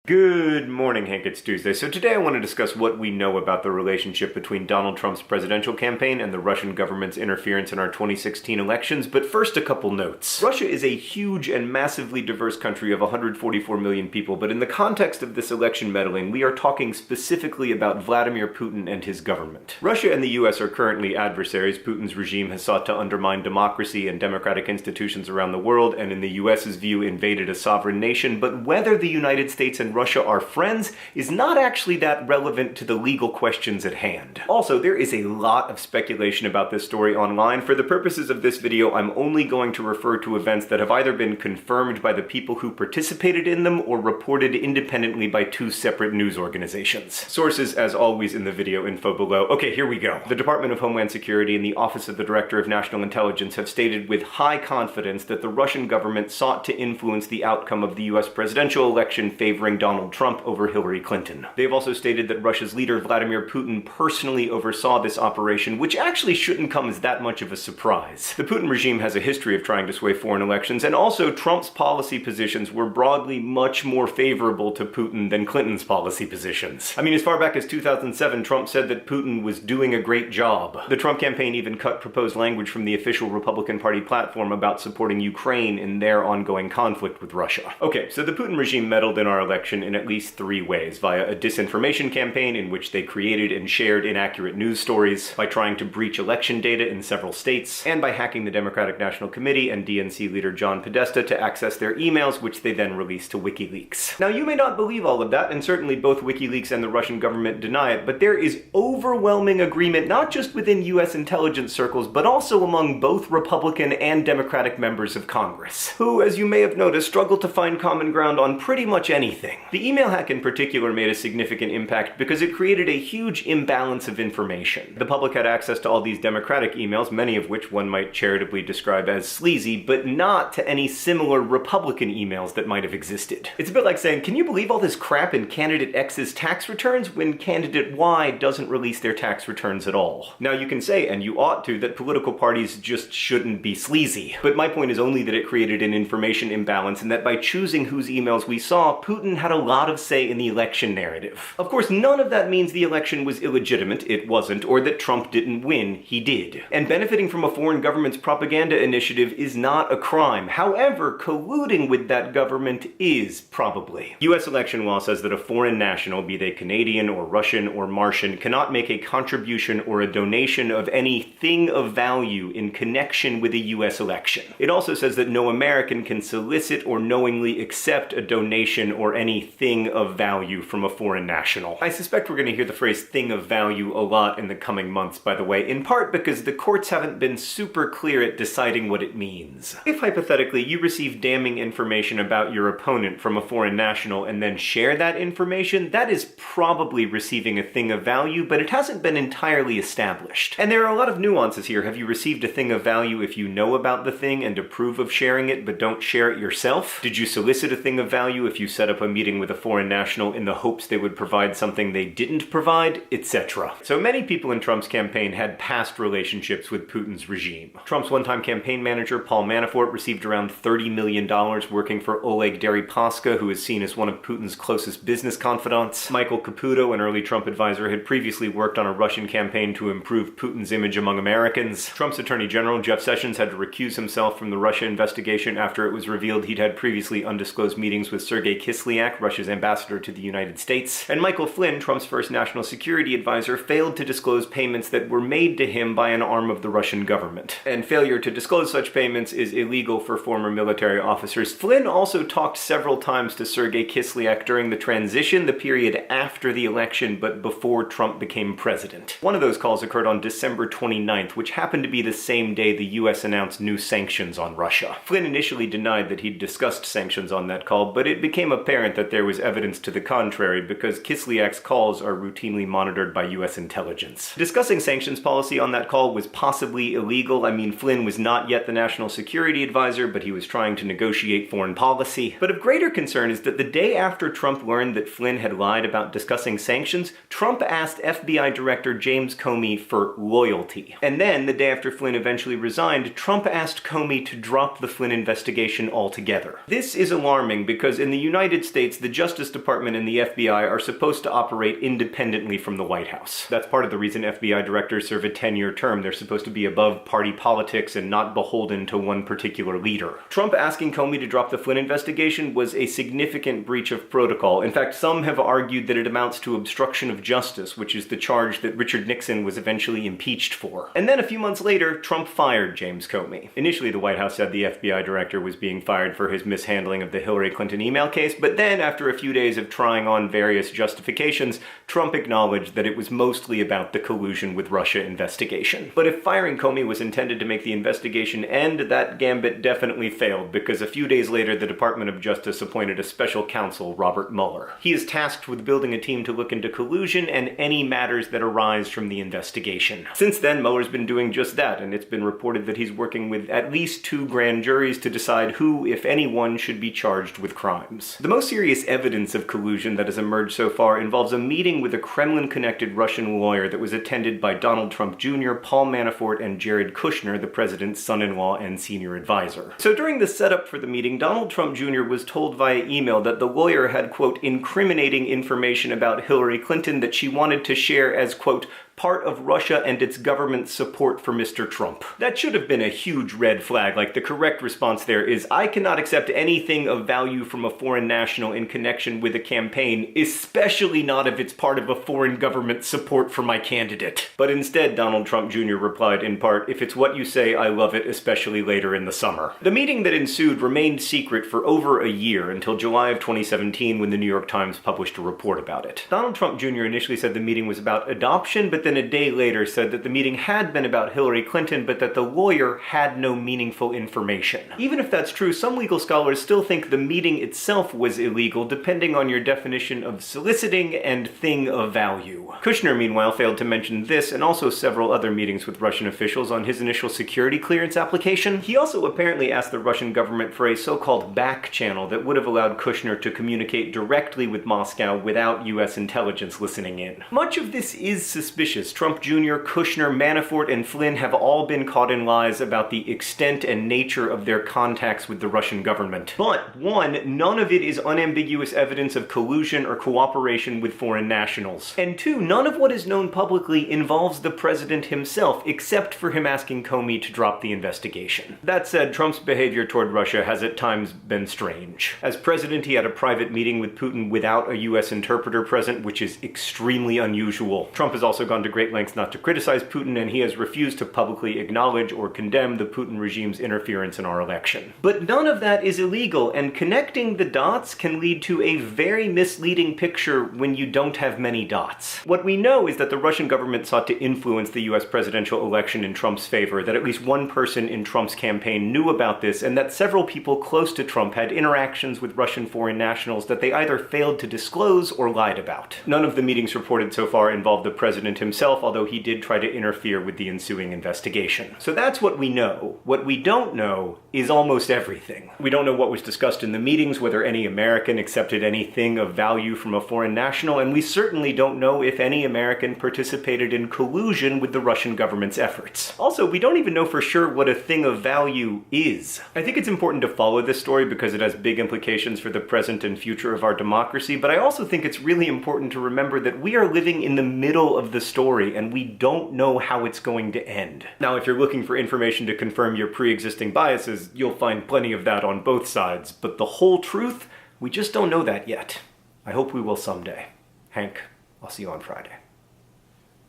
Good morning, Hank. It's Tuesday. So today I want to discuss what we know about the relationship between Donald Trump's presidential campaign and the Russian government's interference in our 2016 elections. But first, a couple notes. Russia is a huge and massively diverse country of 144 million people, but in the context of this election meddling, we are talking specifically about Vladimir Putin and his government. Russia and the US are currently adversaries. Putin's regime has sought to undermine democracy and democratic institutions around the world, and in the US's view, invaded a sovereign nation. But whether the United States and Russia are friends is not actually that relevant to the legal questions at hand. Also, there is a lot of speculation about this story online. For the purposes of this video, I'm only going to refer to events that have either been confirmed by the people who participated in them or reported independently by two separate news organizations. Sources, as always, in the video info below. Okay, here we go. The Department of Homeland Security and the Office of the Director of National Intelligence have stated with high confidence that the Russian government sought to influence the outcome of the US presidential election favoring Donald Trump over Hillary Clinton. They've also stated that Russia's leader Vladimir Putin personally oversaw this operation, which actually shouldn't come as that much of a surprise. The Putin regime has a history of trying to sway foreign elections, and also Trump's policy positions were broadly much more favorable to Putin than Clinton's policy positions. I mean, as far back as 2007, Trump said that Putin was doing a great job. The Trump campaign even cut proposed language from the official Republican Party platform about supporting Ukraine in their ongoing conflict with Russia. Okay, so the Putin regime meddled in our election in at least three ways: via a disinformation campaign in which they created and shared inaccurate news stories, by trying to breach election data in several states, and by hacking the Democratic National Committee and DNC leader John Podesta to access their emails, which they then released to WikiLeaks. Now, you may not believe all of that, and certainly both WikiLeaks and the Russian government deny it, but there is overwhelming agreement not just within US intelligence circles, but also among both Republican and Democratic members of Congress, who, as you may have noticed, struggle to find common ground on pretty much anything. The email hack in particular made a significant impact because it created a huge imbalance of information. The public had access to all these Democratic emails, many of which one might charitably describe as sleazy, but not to any similar Republican emails that might have existed. It's a bit like saying, can you believe all this crap in candidate X's tax returns when candidate Y doesn't release their tax returns at all? Now, you can say, and you ought to, that political parties just shouldn't be sleazy. But my point is only that it created an information imbalance, and that by choosing whose emails we saw, Putin had a lot of say in the election narrative. Of course, none of that means the election was illegitimate. It wasn't. Or that Trump didn't win. He did. And benefiting from a foreign government's propaganda initiative is not a crime. However, colluding with that government is, probably. US election law says that a foreign national, be they Canadian or Russian or Martian, cannot make a contribution or a donation of any thing of value in connection with a US election. It also says that no American can solicit or knowingly accept a donation or any thing of value from a foreign national. I suspect we're going to hear the phrase thing of value a lot in the coming months, by the way, in part because the courts haven't been super clear at deciding what it means. If hypothetically you receive damning information about your opponent from a foreign national and then share that information, that is probably receiving a thing of value, but it hasn't been entirely established. And there are a lot of nuances here. Have you received a thing of value if you know about the thing and approve of sharing it but don't share it yourself? Did you solicit a thing of value if you set up a meeting with a foreign national in the hopes they would provide something they didn't provide, etc.? So many people in Trump's campaign had past relationships with Putin's regime. Trump's one-time campaign manager, Paul Manafort, received around $30 million working for Oleg Deripaska, who is seen as one of Putin's closest business confidants. Michael Caputo, an early Trump advisor, had previously worked on a Russian campaign to improve Putin's image among Americans. Trump's Attorney General, Jeff Sessions, had to recuse himself from the Russia investigation after it was revealed he'd had previously undisclosed meetings with Sergei Kislyak, Russia's ambassador to the United States. And Michael Flynn, Trump's first national security advisor, failed to disclose payments that were made to him by an arm of the Russian government. And failure to disclose such payments is illegal for former military officers. Flynn also talked several times to Sergei Kislyak during the transition, the period after the election but before Trump became president. One of those calls occurred on December 29th, which happened to be the same day the US announced new sanctions on Russia. Flynn initially denied that he'd discussed sanctions on that call, but it became apparent that there was evidence to the contrary because Kislyak's calls are routinely monitored by US intelligence. Discussing sanctions policy on that call was possibly illegal. I mean, Flynn was not yet the national security advisor, but he was trying to negotiate foreign policy. But of greater concern is that the day after Trump learned that Flynn had lied about discussing sanctions, Trump asked FBI Director James Comey for loyalty. And then, the day after Flynn eventually resigned, Trump asked Comey to drop the Flynn investigation altogether. This is alarming because in the United States, the Justice Department and the FBI are supposed to operate independently from the White House. That's part of the reason FBI directors serve a 10-year term. They're supposed to be above party politics and not beholden to one particular leader. Trump asking Comey to drop the Flynn investigation was a significant breach of protocol. In fact, some have argued that it amounts to obstruction of justice, which is the charge that Richard Nixon was eventually impeached for. And then a few months later, Trump fired James Comey. Initially, the White House said the FBI director was being fired for his mishandling of the Hillary Clinton email case, but then, after a few days of trying on various justifications, Trump acknowledged that it was mostly about the collusion with Russia investigation. But if firing Comey was intended to make the investigation end, that gambit definitely failed, because a few days later, the Department of Justice appointed a special counsel, Robert Mueller. He is tasked with building a team to look into collusion and any matters that arise from the investigation. Since then, Mueller's been doing just that, and it's been reported that he's working with at least 2 grand juries to decide who, if anyone, should be charged with crimes. The most serious evidence of collusion that has emerged so far involves a meeting with a Kremlin-connected Russian lawyer that was attended by Donald Trump Jr., Paul Manafort, and Jared Kushner, the president's son-in-law and senior advisor. So during the setup for the meeting, Donald Trump Jr. was told via email that the lawyer had, quote, incriminating information about Hillary Clinton that she wanted to share as, quote, part of Russia and its government's support for Mr. Trump. That should have been a huge red flag. Like, the correct response there is, I cannot accept anything of value from a foreign national in connection with a campaign, especially not if it's part of a foreign government's support for my candidate. But instead, Donald Trump Jr. replied in part, if it's what you say, I love it, especially later in the summer. The meeting that ensued remained secret for over a year, until July of 2017, when the New York Times published a report about it. Donald Trump Jr. initially said the meeting was about adoption, but then a day later said that the meeting had been about Hillary Clinton, but that the lawyer had no meaningful information. Even if that's true, some legal scholars still think the meeting itself was illegal, depending on your definition of soliciting and thing of value. Kushner, meanwhile, failed to mention this and also several other meetings with Russian officials on his initial security clearance application. He also apparently asked the Russian government for a so-called back channel that would have allowed Kushner to communicate directly with Moscow without US intelligence listening in. Much of this is suspicious. Trump Jr., Kushner, Manafort, and Flynn have all been caught in lies about the extent and nature of their contacts with the Russian government. But, one, none of it is unambiguous evidence of collusion or cooperation with foreign nationals. And two, none of what is known publicly involves the president himself, except for him asking Comey to drop the investigation. That said, Trump's behavior toward Russia has at times been strange. As president, he had a private meeting with Putin without a US interpreter present, which is extremely unusual. Trump has also gone to great lengths not to criticize Putin, and he has refused to publicly acknowledge or condemn the Putin regime's interference in our election. But none of that is illegal, and connecting the dots can lead to a very misleading picture when you don't have many dots. What we know is that the Russian government sought to influence the US presidential election in Trump's favor, that at least one person in Trump's campaign knew about this, and that several people close to Trump had interactions with Russian foreign nationals that they either failed to disclose or lied about. None of the meetings reported so far involved the president himself, although he did try to interfere with the ensuing investigation. So that's what we know. What we don't know is almost everything. We don't know what was discussed in the meetings, whether any American accepted anything of value from a foreign national, and we certainly don't know if any American participated in collusion with the Russian government's efforts. Also, we don't even know for sure what a thing of value is. I think it's important to follow this story because it has big implications for the present and future of our democracy, but I also think it's really important to remember that we are living in the middle of the story, and we don't know how it's going to end. Now, if you're looking for information to confirm your pre-existing biases, you'll find plenty of that on both sides, but the whole truth, we just don't know that yet. I hope we will someday. Hank, I'll see you on Friday.